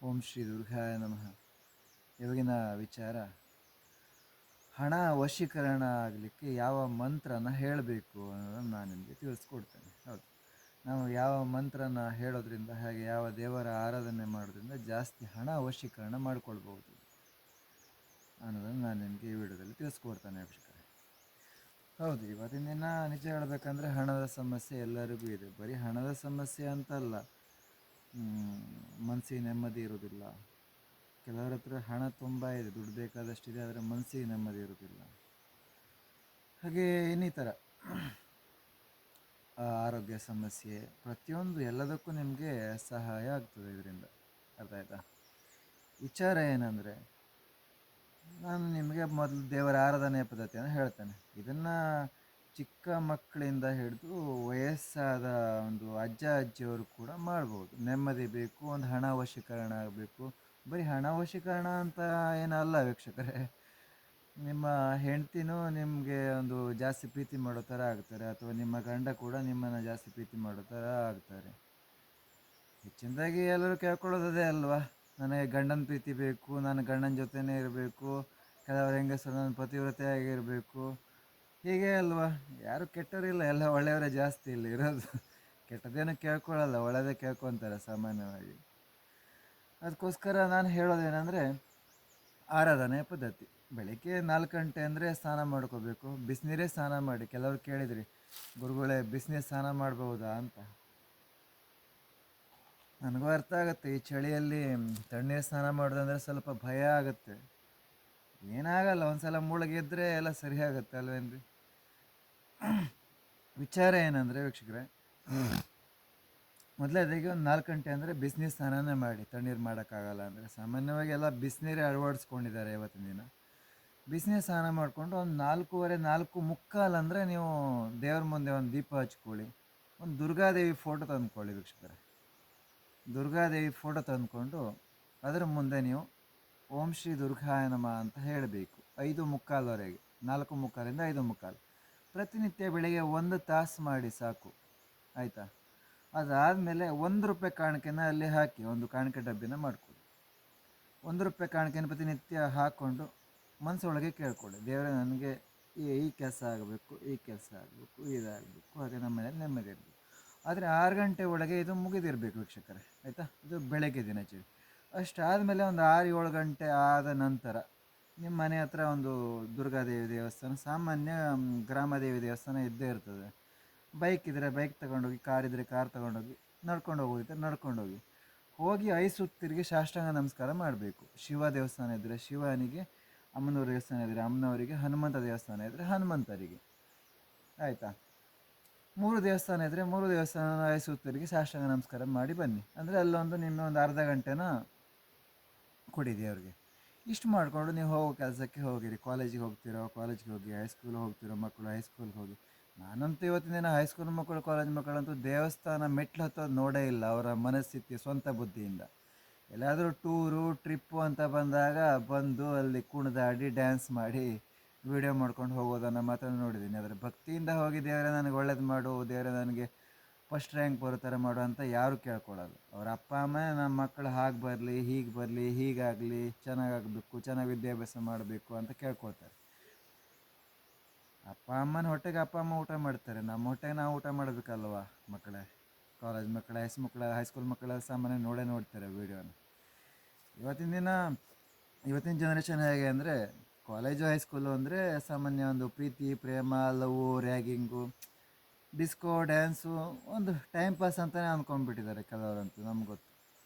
ಓಂ ಶ್ರೀ ದುರ್ಗಾಯ ನಮಃ. ಇವಾಗಿನ ವಿಚಾರ, ಹಣ ವಶೀಕರಣ ಆಗಲಿಕ್ಕೆ ಯಾವ ಮಂತ್ರನ ಹೇಳಬೇಕು ಅನ್ನೋದನ್ನು ನಾನು ನಿಮಗೆ ತಿಳಿಸ್ಕೊಡ್ತೇನೆ. ಹೌದು, ನಾವು ಯಾವ ಮಂತ್ರನ ಹೇಳೋದ್ರಿಂದ, ಹಾಗೆ ಯಾವ ದೇವರ ಆರಾಧನೆ ಮಾಡೋದ್ರಿಂದ ಜಾಸ್ತಿ ಹಣ ವಶೀಕರಣ ಮಾಡ್ಕೊಳ್ಬೋದು ಅನ್ನೋದನ್ನು ನಾನು ನಿಮಗೆ ಈ ವಿಡಿಯೋದಲ್ಲಿ ತಿಳಿಸ್ಕೊಡ್ತಾನೆ ವೀಕ್ಷಕರೇ. ಹೌದು, ಇವತ್ತಿನ ದಿನ ನಿಜ ಹೇಳಬೇಕಂದ್ರೆ ಹಣದ ಸಮಸ್ಯೆ ಎಲ್ಲರಿಗೂ ಇದೆ. ಬರೀ ಹಣದ ಸಮಸ್ಯೆ ಅಂತಲ್ಲ, ಮನಸ್ಸಿಗೆ ನೆಮ್ಮದಿ ಇರೋದಿಲ್ಲ. ಕೆಲವರ ಹತ್ರ ಹಣ ತುಂಬ ಇದೆ, ದುಡ್ಡು ಬೇಕಾದಷ್ಟಿದೆ, ಆದರೆ ಮನಸ್ಸಿಗೆ ನೆಮ್ಮದಿ ಇರೋದಿಲ್ಲ. ಹಾಗೆ ಇನ್ನಿತರ ಆರೋಗ್ಯ ಸಮಸ್ಯೆ, ಪ್ರತಿಯೊಂದು ಎಲ್ಲದಕ್ಕೂ ನಿಮಗೆ ಸಹಾಯ ಆಗ್ತದೆ ಇದರಿಂದ. ಅರ್ಥ ಆಯ್ತಾ? ವಿಚಾರ ಏನಂದರೆ, ನಾನು ನಿಮಗೆ ಮೊದಲು ದೇವರ ಆರಾಧನೆಯ ಪದ್ಧತಿಯನ್ನು ಹೇಳ್ತೇನೆ. ಇದನ್ನು ಚಿಕ್ಕ ಮಕ್ಕಳಿಂದ ಹಿಡಿದು ವಯಸ್ಸಾದ ಒಂದು ಅಜ್ಜ ಅಜ್ಜಿಯವರು ಕೂಡ ಮಾಡ್ಬೋದು. ನೆಮ್ಮದಿ ಬೇಕು, ಒಂದು ಹಣ ವಶೀಕರಣ ಆಗಬೇಕು. ಬರೀ ಹಣ ವಶೀಕರಣ ಅಂತ ಏನಲ್ಲ ವೀಕ್ಷಕರೇ, ನಿಮ್ಮ ಹೆಂಡ್ತಿನೂ ನಿಮಗೆ ಒಂದು ಜಾಸ್ತಿ ಪ್ರೀತಿ ಮಾಡೋ ಥರ ಆಗ್ತಾರೆ, ಅಥವಾ ನಿಮ್ಮ ಗಂಡ ಕೂಡ ನಿಮ್ಮನ್ನು ಜಾಸ್ತಿ ಪ್ರೀತಿ ಮಾಡೋ ಥರ ಆಗ್ತಾರೆ. ಹೆಚ್ಚಿನದಾಗಿ ಎಲ್ಲರೂ ಕೇಳ್ಕೊಳ್ಳೋದೇ ಅಲ್ವಾ, ನನಗೆ ಗಂಡನ ಪ್ರೀತಿ ಬೇಕು, ನಾನು ಗಂಡನ ಜೊತೆನೇ ಇರಬೇಕು, ಕೆಲವರು ಹೆಂಗಸರು ನನ್ನ ಪತಿವ್ರತೆಯಾಗಿರಬೇಕು, ಹೀಗೆ ಅಲ್ವಾ. ಯಾರು ಕೆಟ್ಟವರಿಲ್ಲ, ಎಲ್ಲ ಒಳ್ಳೆಯವರೇ ಜಾಸ್ತಿ ಇಲ್ಲಿ ಇರೋದು. ಕೆಟ್ಟದೇನು ಕೇಳ್ಕೊಳ್ಳಲ್ಲ, ಒಳ್ಳೆಯದೇ ಕೇಳ್ಕೊತಾರೆ ಸಾಮಾನ್ಯವಾಗಿ. ಅದಕ್ಕೋಸ್ಕರ ನಾನು ಹೇಳೋದೇನೆಂದರೆ, ಆರಾಧನೆ ಪದ್ಧತಿ ಬೆಳಗ್ಗೆ 4 ಗಂಟೆ ಅಂದರೆ ಸ್ನಾನ ಮಾಡ್ಕೋಬೇಕು. ಬಿಸಿನೀರೇ ಸ್ನಾನ ಮಾಡಿ. ಕೆಲವರು ಕೇಳಿದ್ರಿ, ಗುರುಗಳೇ ಬಿಸಿನೀರು ಸ್ನಾನ ಮಾಡ್ಬೋದಾ ಅಂತ. ನನಗೂ ಅರ್ಥ ಆಗುತ್ತೆ, ಈ ಚಳಿಯಲ್ಲಿ ತಣ್ಣೀರು ಸ್ನಾನ ಮಾಡೋದಂದರೆ ಸ್ವಲ್ಪ ಭಯ ಆಗುತ್ತೆ. ಏನಾಗಲ್ಲ, ಒಂದು ಸಲ ಮುಳುಗಿದ್ರೆ ಎಲ್ಲ ಸರಿ ಆಗುತ್ತೆ ಅಲ್ವೇನ್ರಿ. ವಿಚಾರ ಏನಂದರೆ ವೀಕ್ಷಕರೇ, ಮೊದಲೇದಾಗಿ ಒಂದು 4 ಗಂಟೆ ಅಂದರೆ ಬಿಸಿನೀರು ಸ್ನಾನನೇ ಮಾಡಿ. ತಣ್ಣೀರು ಮಾಡೋಕ್ಕಾಗಲ್ಲ ಅಂದರೆ ಸಾಮಾನ್ಯವಾಗಿ ಎಲ್ಲ ಬಿಸಿನೀರೇ ಅಳವಡಿಸ್ಕೊಂಡಿದ್ದಾರೆ ಇವತ್ತಿನ ದಿನ. ಬಿಸಿನೀರು ಸ್ನಾನ ಮಾಡಿಕೊಂಡು ಒಂದು 4:15, 4:45 ಅಂದರೆ ನೀವು ದೇವ್ರ ಮುಂದೆ ಒಂದು ದೀಪ ಹಚ್ಕೊಳ್ಳಿ. ಒಂದು ದುರ್ಗಾದೇವಿ ಫೋಟೋ ತಂದುಕೊಳ್ಳಿ ವೀಕ್ಷಕರೇ. ದುರ್ಗಾದೇವಿ ಫೋಟೋ ತಂದುಕೊಂಡು ಅದರ ಮುಂದೆ ನೀವು ಓಂ ಶ್ರೀ ದುರ್ಗಾಯ ನಮಃ ಅಂತ ಹೇಳಬೇಕು 5:45ವರೆಗೆ. 4:45ರಿಂದ 5:45 ಪ್ರತಿನಿತ್ಯ ಬೆಳಿಗ್ಗೆ 1 ತಾಸು ಮಾಡಿ ಸಾಕು, ಆಯಿತಾ? ಅದಾದಮೇಲೆ ₹1 ಕಾಣಿಕೆನ ಅಲ್ಲಿ ಹಾಕಿ, ಒಂದು ಕಾಣಿಕೆ ಡಬ್ಬಿನ ಮಾಡಿಕೊಡಿ. ₹1 ಕಾಣಿಕೆನ ಪ್ರತಿನಿತ್ಯ ಹಾಕ್ಕೊಂಡು ಮನಸ್ಸೊಳಗೆ ಕೇಳ್ಕೊಳ್ಳಿ, ದೇವರೇ ನನಗೆ ಈ ಕೆಲಸ ಆಗಬೇಕು, ಈ ಕೆಲಸ ಆಗಬೇಕು, ಇದಾಗಬೇಕು, ಹಾಗೆ ನಮ್ಮ ಮನೇಲಿ ನೆಮ್ಮದಿ ಇರಬೇಕು. ಆದರೆ 6 ಗಂಟೆ ಒಳಗೆ ಇದು ಮುಗಿದಿರಬೇಕು ವೀಕ್ಷಕರೇ, ಆಯಿತಾ? ಇದು ಬೆಳಗ್ಗೆ ದಿನಚರಿ. ಅಷ್ಟಾದಮೇಲೆ ಒಂದು 6-7 ಗಂಟೆ ಆದ ನಂತರ ನಿಮ್ಮ ಮನೆ ಹತ್ರ ಒಂದು ದುರ್ಗಾದೇವಿ ದೇವಸ್ಥಾನ, ಸಾಮಾನ್ಯ ಗ್ರಾಮದೇವಿ ದೇವಸ್ಥಾನ ಇದ್ದೇ ಇರ್ತದೆ. ಬೈಕ್ ಇದ್ದರೆ ಬೈಕ್ ತೊಗೊಂಡೋಗಿ, ಕಾರ್ ಇದ್ದರೆ ಕಾರ್ ತೊಗೊಂಡೋಗಿ, ನಡ್ಕೊಂಡು ಹೋಗೋದಿದ್ದರೆ ನಡ್ಕೊಂಡೋಗಿ, ಹೋಗಿ 5 ಸುತ್ತು ತಿರುಗಿ ಸಾಷ್ಟಾಂಗ ನಮಸ್ಕಾರ ಮಾಡಬೇಕು. ಶಿವ ದೇವಸ್ಥಾನ ಇದ್ದರೆ ಶಿವನಿಗೆ, ಅಮ್ಮನವ್ರ ದೇವಸ್ಥಾನ ಇದ್ದರೆ ಅಮ್ಮನವರಿಗೆ, ಹನುಮಂತ ದೇವಸ್ಥಾನ ಇದ್ದರೆ ಹನುಮಂತರಿಗೆ, ಆಯಿತಾ? 3 ದೇವಸ್ಥಾನ ಇದ್ದರೆ 3 ದೇವಸ್ಥಾನ 5 ಸುತ್ತರಿಗೆ ಸಾಷ್ಟಾಂಗ ನಮಸ್ಕಾರ ಮಾಡಿ ಬನ್ನಿ. ಅಂದರೆ ಅಲ್ಲೊಂದು ನಿಮ್ಮ ಒಂದು ಅರ್ಧ ಗಂಟೆನ ಕೊಡಿ ದೇವ್ರಿಗೆ. ಇಷ್ಟು ಮಾಡಿಕೊಂಡು ನೀವು ಹೋಗೋ ಕೆಲಸಕ್ಕೆ ಹೋಗಿರಿ. ಕಾಲೇಜಿಗೆ ಹೋಗ್ತಿರೋ ಕಾಲೇಜಿಗೆ ಹೋಗಿ, ಹೈಸ್ಕೂಲ್ ಹೋಗ್ತಿರೋ ಮಕ್ಕಳು ಹೈಸ್ಕೂಲ್ಗೆ ಹೋಗಿ. ನಾನಂತೂ ಇವತ್ತಿನ ದಿನ ಹೈಸ್ಕೂಲ್ ಮಕ್ಕಳು, ಕಾಲೇಜ್ ಮಕ್ಕಳಂತೂ ದೇವಸ್ಥಾನ ಮೆಟ್ಲು ಹತ್ತೋದು ನೋಡೇ ಇಲ್ಲ, ಅವರ ಮನಸ್ಥಿತಿ ಸ್ವಂತ ಬುದ್ಧಿಯಿಂದ. ಎಲ್ಲಾದರೂ ಟೂರು ಟ್ರಿಪ್ಪು ಅಂತ ಬಂದಾಗ ಬಂದು ಅಲ್ಲಿ ಕುಣಿದಾಡಿ ಡ್ಯಾನ್ಸ್ ಮಾಡಿ ವಿಡಿಯೋ ಮಾಡ್ಕೊಂಡು ಹೋಗೋದನ್ನು ಮಾತ್ರ ನೋಡಿದ್ದೀನಿ. ಆದರೆ ಭಕ್ತಿಯಿಂದ ಹೋಗಿ ದೇವರೇ ನನಗೆ ಒಳ್ಳೇದು ಮಾಡು, ದೇವರೇ ನನಗೆ ಫಸ್ಟ್ ರ್ಯಾಂಕ್ ಬರೋ ಥರ ಮಾಡು ಅಂತ ಯಾರು ಕೇಳ್ಕೊಳ್ಳೋದು. ಅವ್ರ ಅಪ್ಪ ಅಮ್ಮ ನಮ್ಮ ಮಕ್ಕಳು ಹಾಗೆ ಬರಲಿ, ಹೀಗೆ ಬರಲಿ, ಹೀಗಾಗಲಿ, ಚೆನ್ನಾಗಾಗಬೇಕು, ಚೆನ್ನಾಗಿ ವಿದ್ಯಾಭ್ಯಾಸ ಮಾಡಬೇಕು ಅಂತ ಕೇಳ್ಕೊಳ್ತಾರೆ. ಅಪ್ಪ ಅಮ್ಮನ ಹೊಟ್ಟೆಗೆ ಅಪ್ಪ ಅಮ್ಮ ಊಟ ಮಾಡ್ತಾರೆ, ನಮ್ಮ ಹೊಟ್ಟೆಗೆ ನಾವು ಊಟ ಮಾಡಬೇಕಲ್ವ ಮಕ್ಕಳೇ. ಕಾಲೇಜ್ ಮಕ್ಕಳು, ಹೈಸ್ಕೂಲ್ ಮಕ್ಕಳ ಸಾಮಾನ್ಯ ನೋಡ್ತಾರೆ ವೀಡಿಯೋನ. ಇವತ್ತಿನ ಜನ್ರೇಷನ್ ಹೇಗೆ ಅಂದರೆ, ಕಾಲೇಜು ಹೈಸ್ಕೂಲು ಅಂದರೆ ಸಾಮಾನ್ಯ ಒಂದು ಪ್ರೀತಿ ಪ್ರೇಮ, ಲವ್, ರ್ಯಾಗಿಂಗು, ಡಿಸ್ಕೋ ಡ್ಯಾನ್ಸು, ಒಂದು ಟೈಮ್ ಪಾಸ್ ಅಂತಲೇ ಅಂದ್ಕೊಂಡ್ಬಿಟ್ಟಿದ್ದಾರೆ ಕೆಲವರಂತೂ, ನಮ್ಗೆ ಗೊತ್ತು.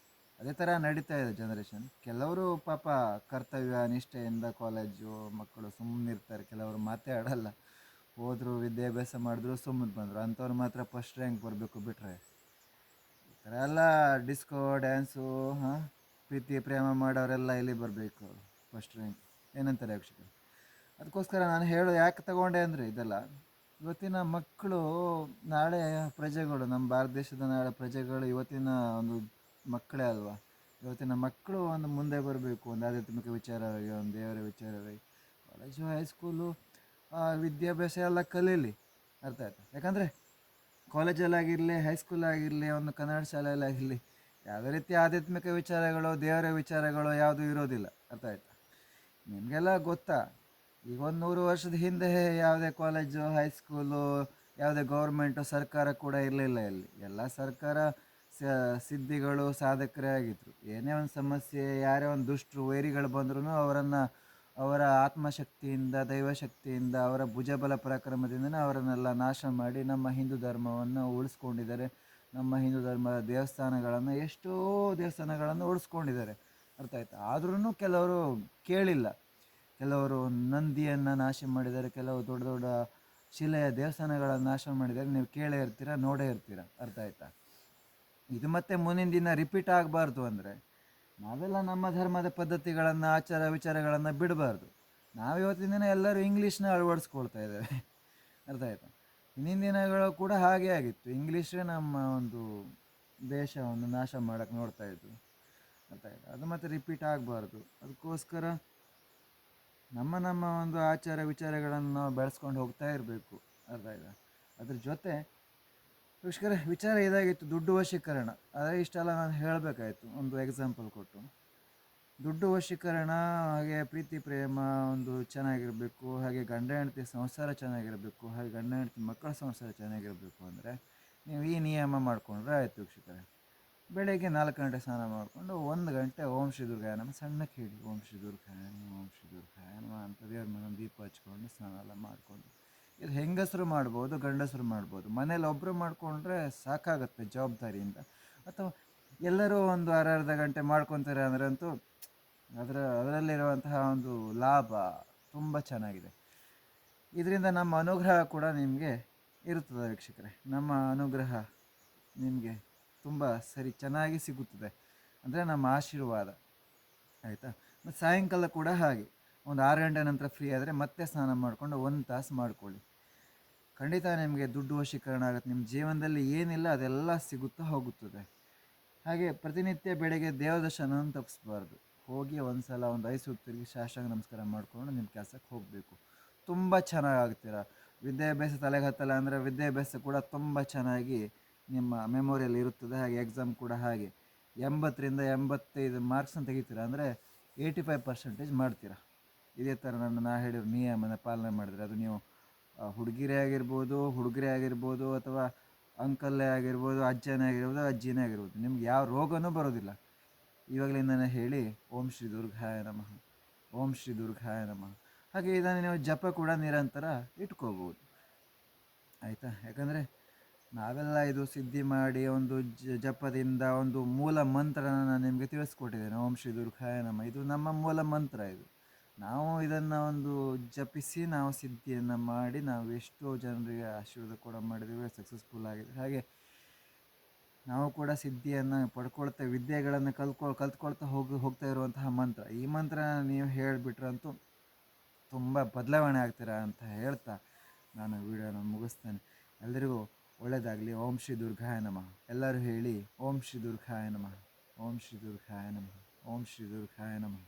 ಅದೇ ಥರ ನಡೀತಾ ಇದೆ ಜನ್ರೇಷನ್. ಕೆಲವರು ಪಾಪ ಕರ್ತವ್ಯ ನಿಷ್ಠೆಯಿಂದ ಕಾಲೇಜು ಮಕ್ಕಳು ಸುಮ್ಮನಿರ್ತಾರೆ, ಕೆಲವರು ಮಾತೇ ಆಡಲ್ಲ. ಹೋದರು, ವಿದ್ಯಾಭ್ಯಾಸ ಮಾಡಿದ್ರು, ಸುಮ್ಮನೆ ಬಂದರು. ಅಂಥವ್ರು ಮಾತ್ರ ಫಸ್ಟ್ ರ್ಯಾಂಕ್ ಬರಬೇಕು. ಬಿಟ್ಟರೆ ಈ ಥರ ಎಲ್ಲ ಡಿಸ್ಕೋ ಡ್ಯಾನ್ಸು, ಪ್ರೀತಿ ಪ್ರೇಮ ಮಾಡೋರೆಲ್ಲ ಇಲ್ಲಿ ಬರಬೇಕು ಫಸ್ಟ್ ರ್ಯಾಂಕ್, ಏನಂತಾರೆ ವೀಕ್ಷಕರು. ಅದಕ್ಕೋಸ್ಕರ ನಾನು ಯಾಕೆ ತಗೊಂಡೆ ಅಂದರೆ, ಇದೆಲ್ಲ ಇವತ್ತಿನ ಮಕ್ಕಳು ನಾಳೆ ಪ್ರಜೆಗಳು, ನಮ್ಮ ಭಾರತ ದೇಶದ ನಾಳೆ ಪ್ರಜೆಗಳು ಇವತ್ತಿನ ಒಂದು ಮಕ್ಕಳೇ ಅಲ್ವಾ. ಇವತ್ತಿನ ಮಕ್ಕಳು ಒಂದು ಮುಂದೆ ಬರಬೇಕು, ಒಂದು ಆಧ್ಯಾತ್ಮಿಕ ವಿಚಾರವಾಗಿ, ಒಂದು ದೇವರ ವಿಚಾರವಾಗಿ. ಕಾಲೇಜು ಹೈಸ್ಕೂಲು ವಿದ್ಯಾಭ್ಯಾಸ ಎಲ್ಲ ಕಲೀಲಿ, ಅರ್ಥ ಆಯ್ತು. ಯಾಕಂದರೆ ಕಾಲೇಜಲ್ಲಾಗಿರಲಿ, ಹೈಸ್ಕೂಲಾಗಿರಲಿ, ಒಂದು ಕನ್ನಡ ಶಾಲೆಯಲ್ಲಾಗಿರಲಿ, ಯಾವುದೇ ರೀತಿ ಆಧ್ಯಾತ್ಮಿಕ ವಿಚಾರಗಳು ದೇವರ ವಿಚಾರಗಳು ಯಾವುದೂ ಇರೋದಿಲ್ಲ. ಅರ್ಥ ಆಯ್ತಾ? ನಿಮಗೆಲ್ಲ ಗೊತ್ತಾ, ಈಗ ಒಂದು 100 ವರ್ಷದ ಹಿಂದೆ ಯಾವುದೇ ಕಾಲೇಜು ಹೈಸ್ಕೂಲು ಯಾವುದೇ ಗೌರ್ಮೆಂಟು ಸರ್ಕಾರ ಕೂಡ ಇರಲಿಲ್ಲ. ಇಲ್ಲಿ ಎಲ್ಲ ಸರ್ಕಾರ ಸಿದ್ಧಿಗಳು ಸಾಧಕರೇ ಆಗಿದ್ರು. ಏನೇ ಒಂದು ಸಮಸ್ಯೆ, ಯಾರೇ ಒಂದು ದುಷ್ಟರು ವೈರಿಗಳು ಬಂದ್ರೂ ಅವರನ್ನು ಅವರ ಆತ್ಮಶಕ್ತಿಯಿಂದ ದೈವಶಕ್ತಿಯಿಂದ ಅವರ ಭುಜಬಲ ಪರಾಕ್ರಮದಿಂದನೇ ಅವರನ್ನೆಲ್ಲ ನಾಶ ಮಾಡಿ ನಮ್ಮ ಹಿಂದೂ ಧರ್ಮವನ್ನು ಉಳಿಸ್ಕೊಂಡಿದ್ದಾರೆ. ನಮ್ಮ ಹಿಂದೂ ಧರ್ಮದ ದೇವಸ್ಥಾನಗಳನ್ನು ಎಷ್ಟೋ ದೇವಸ್ಥಾನಗಳನ್ನು ಉಳಿಸ್ಕೊಂಡಿದ್ದಾರೆ. ಅರ್ಥ ಆಯ್ತಾ? ಆದ್ರೂ ಕೆಲವರು ಕೇಳಿಲ್ಲ. ಕೆಲವರು ನಂದಿಯನ್ನು ನಾಶ ಮಾಡಿದ್ದಾರೆ, ಕೆಲವು ದೊಡ್ಡ ದೊಡ್ಡ ಶಿಲೆಯ ದೇವಸ್ಥಾನಗಳನ್ನು ನಾಶ ಮಾಡಿದ್ದಾರೆ. ನೀವು ಕೇಳೇ ಇರ್ತೀರ, ನೋಡೇ ಇರ್ತೀರ. ಅರ್ಥ ಆಯ್ತಾ? ಇದು ಮತ್ತೆ ಮುಂದಿನ ದಿನ ರಿಪೀಟ್ ಆಗಬಾರ್ದು ಅಂದರೆ ನಾವೆಲ್ಲ ನಮ್ಮ ಧರ್ಮದ ಪದ್ಧತಿಗಳನ್ನು ಆಚಾರ ವಿಚಾರಗಳನ್ನು ಬಿಡಬಾರ್ದು. ನಾವು ಇವತ್ತಿನ ದಿನ ಎಲ್ಲರೂ ಇಂಗ್ಲೀಷ್ನ ಅಳವಡಿಸ್ಕೊಳ್ತಾ ಇದ್ದೇವೆ. ಅರ್ಥ ಆಯ್ತಾ? ಹಿಂದಿನ ದಿನಗಳು ಕೂಡ ಹಾಗೇ ಆಗಿತ್ತು. ಇಂಗ್ಲೀಷೇ ನಮ್ಮ ಒಂದು ದೇಶವನ್ನು ನಾಶ ಮಾಡೋಕ್ಕೆ ನೋಡ್ತಾ ಇದ್ದು. ಅರ್ಥ ಆಯ್ತಾ? ಅದು ಮತ್ತೆ ರಿಪೀಟ್ ಆಗಬಾರ್ದು. ಅದಕ್ಕೋಸ್ಕರ ನಮ್ಮ ಒಂದು ಆಚಾರ ವಿಚಾರಗಳನ್ನು ನಾವು ಬೆಳೆಸ್ಕೊಂಡು ಹೋಗ್ತಾ ಇರಬೇಕು. ಅರ್ಥ ಆಯ್ತಾ? ಅದ್ರ ಜೊತೆ ವಿಚಾರ ಇದಾಗಿತ್ತು, ದುಡ್ಡು ವಶೀಕರಣ. ಆದರೆ ಇಷ್ಟೆಲ್ಲ ನಾನು ಹೇಳಬೇಕಾಯ್ತು ಒಂದು ಎಕ್ಸಾಂಪಲ್ ಕೊಟ್ಟು. ದುಡ್ಡು ವಶೀಕರಣ, ಹಾಗೆ ಪ್ರೀತಿ ಪ್ರೇಮ ಒಂದು ಚೆನ್ನಾಗಿರಬೇಕು, ಹಾಗೆ ಗಂಡ ಹೆಂಡತಿ ಸಂಸಾರ ಚೆನ್ನಾಗಿರಬೇಕು, ಹಾಗೆ ಗಂಡ ಹೆಂಡತಿ ಮಕ್ಕಳ ಸಂಸಾರ ಚೆನ್ನಾಗಿರಬೇಕು ಅಂದರೆ ನೀವು ಈ ನಿಯಮ ಮಾಡಿಕೊಂಡ್ರೆ ಆಯಿತು ವೀಕ್ಷಕರೇ. ಬೆಳಗ್ಗೆ 4 ಗಂಟೆ ಸ್ನಾನ ಮಾಡಿಕೊಂಡು 1 ಗಂಟೆ ಓಂ ಶ್ರೀ ದುರ್ಗಾಯ ನಮ ಸಣ್ಣಕ್ಕೆ ಹೇಳಿ ಓಂ ಶ್ರೀ ದುರ್ಗಾಯ ನಮ ಓಂ ಶ್ರೀ ದುರ್ಗಾಯ ನಮ ಅಂತ ದೇವ್ರ ಮನೆ ದೀಪ ಹಚ್ಕೊಂಡು ಸ್ನಾನ ಎಲ್ಲ ಮಾಡಿಕೊಂಡು. ಇದು ಹೆಂಗಸರು ಮಾಡ್ಬೋದು, ಗಂಡಸರು ಮಾಡ್ಬೋದು. ಮನೇಲಿ ಒಬ್ಬರು ಮಾಡಿಕೊಂಡ್ರೆ ಸಾಕಾಗುತ್ತೆ ಜವಾಬ್ದಾರಿಯಿಂದ. ಅಥವಾ ಎಲ್ಲರೂ ಒಂದು ಅರ್ಧ ಗಂಟೆ ಮಾಡ್ಕೊತಾರೆ ಅಂದರೆ ಅಂತೂ ಅದರಲ್ಲಿರುವಂತಹ ಒಂದು ಲಾಭ ತುಂಬ ಚೆನ್ನಾಗಿದೆ. ಇದರಿಂದ ನಮ್ಮ ಅನುಗ್ರಹ ಕೂಡ ನಿಮಗೆ ಇರುತ್ತದೆ ವೀಕ್ಷಕರೇ. ನಮ್ಮ ಅನುಗ್ರಹ ನಿಮಗೆ ತುಂಬ ಚೆನ್ನಾಗಿ ಸಿಗುತ್ತದೆ, ಅಂದರೆ ನಮ್ಮ ಆಶೀರ್ವಾದ. ಆಯಿತಾ? ಮತ್ತು ಸಾಯಂಕಾಲ ಕೂಡ ಹಾಗೆ ಒಂದು 6 ಗಂಟೆ ನಂತರ ಫ್ರೀ ಆದರೆ ಮತ್ತೆ ಸ್ನಾನ ಮಾಡಿಕೊಂಡು 1 ತಾಸು ಮಾಡ್ಕೊಳ್ಳಿ. ಖಂಡಿತ ನಿಮಗೆ ದುಡ್ಡು ವಶೀಕರಣ ಆಗುತ್ತೆ. ನಿಮ್ಮ ಜೀವನದಲ್ಲಿ ಏನಿಲ್ಲ ಅದೆಲ್ಲ ಸಿಗುತ್ತಾ ಹೋಗುತ್ತದೆ. ಹಾಗೆ ಪ್ರತಿನಿತ್ಯ ಬೆಳಗ್ಗೆ ದೇವದರ್ಶನವನ್ನು ತಪ್ಪಿಸ್ಬಾರ್ದು. ಹೋಗಿ ಒಂದು ಸಲ ಒಂದು 5 ಸುತ್ತು ತಿರುಗಿ ಸಾಷ್ಟಾಂಗ ನಮಸ್ಕಾರ ಮಾಡಿಕೊಂಡು ನಿಮ್ಮ ಕೆಲಸಕ್ಕೆ ಹೋಗಬೇಕು. ತುಂಬ ಚೆನ್ನಾಗಾಗ್ತೀರ. ವಿದ್ಯಾಭ್ಯಾಸ ತಲೆಗೆ ಹತ್ತಲ್ಲ ಅಂದರೆ ವಿದ್ಯಾಭ್ಯಾಸ ಕೂಡ ತುಂಬ ಚೆನ್ನಾಗಿ ನಿಮ್ಮ ಮೆಮೊರಿಯಲ್ಲಿ ಇರುತ್ತದೆ. ಹಾಗೆ ಎಕ್ಸಾಮ್ ಕೂಡ ಹಾಗೆ 80ರಿಂದ 85 ಮಾರ್ಕ್ಸನ್ನು ತೆಗಿತೀರ ಅಂದರೆ 85% ಮಾಡ್ತೀರಾ. ಇದೇ ಥರ ನಾ ಹೇಳಿರೋ ನಿಯಮನ ಪಾಲನೆ ಮಾಡಿದ್ರೆ, ಅದು ನೀವು ಹುಡುಗಿರೇ ಆಗಿರ್ಬೋದು ಅಥವಾ ಅಂಕಲ್ಲೇ ಆಗಿರ್ಬೋದು, ಅಜ್ಜನೇ ಆಗಿರ್ಬೋದು, ಅಜ್ಜಿನೇ ಆಗಿರ್ಬೋದು, ನಿಮ್ಗೆ ಯಾವ ರೋಗನೂ ಬರೋದಿಲ್ಲ. ಇವಾಗಲಿಂದನೇ ಹೇಳಿ ಓಂ ಶ್ರೀ ದುರ್ಗಾಯ ನಮಃ, ಓಂ ಶ್ರೀ ದುರ್ಗಾಯ ನಮಃ. ಹಾಗೆ ಇದನ್ನು ನೀವು ಜಪ ಕೂಡ ನಿರಂತರ ಇಟ್ಕೋಬೋದು. ಆಯಿತಾ? ಯಾಕಂದರೆ ನಾವೆಲ್ಲ ಇದು ಸಿದ್ಧಿ ಮಾಡಿ ಒಂದು ಜಪದಿಂದ ಒಂದು ಮೂಲ ಮಂತ್ರನ ನಾನು ನಿಮಗೆ ತಿಳಿಸ್ಕೊಟ್ಟಿದ್ದೇನೆ, ಓಂ ಶ್ರೀ ದುರ್ಗಾಯ ನಮಃ. ಇದು ನಮ್ಮ ಮೂಲ ಮಂತ್ರ. ಇದು ನಾವು ಇದನ್ನು ಒಂದು ಜಪಿಸಿ ನಾವು ಸಿದ್ಧಿಯನ್ನು ಮಾಡಿ ನಾವು ಎಷ್ಟೋ ಜನರಿಗೆ ಆಶೀರ್ವಾದ ಕೂಡ ಮಾಡಿದ್ದೀವಿ, ಸಕ್ಸಸ್ಫುಲ್ ಆಗಿದೆ. ಹಾಗೆ ನಾವು ಕೂಡ ಸಿದ್ಧಿಯನ್ನು ಪಡ್ಕೊಳ್ತಾ ವಿದ್ಯೆಗಳನ್ನು ಕಲ್ತ್ಕೊಳ್ತಾ ಹೋಗ್ತಾ ಇರುವಂತಹ ಮಂತ್ರ. ಈ ಮಂತ್ರ ನೀವು ಹೇಳಿಬಿಟ್ರಂತೂ ತುಂಬ ಬದಲಾವಣೆ ಆಗ್ತೀರಾ ಅಂತ ಹೇಳ್ತಾ ನಾನು ವಿಡಿಯೋನ ಮುಗಿಸ್ತೇನೆ. ಎಲ್ಲರಿಗೂ ಒಳ್ಳೆಯದಾಗಲಿ. ಓಂ ಶ್ರೀ ದುರ್ಗಾಯ ನಮಃ. ಎಲ್ಲರೂ ಹೇಳಿ ಓಂ ಶ್ರೀ ದುರ್ಗಾಯ ನಮಃ, ಓಂ ಶ್ರೀ ದುರ್ಗಾಯ ನಮಃ, ಓಂ ಶ್ರೀ ದುರ್ಗಾಯ ನಮಃ.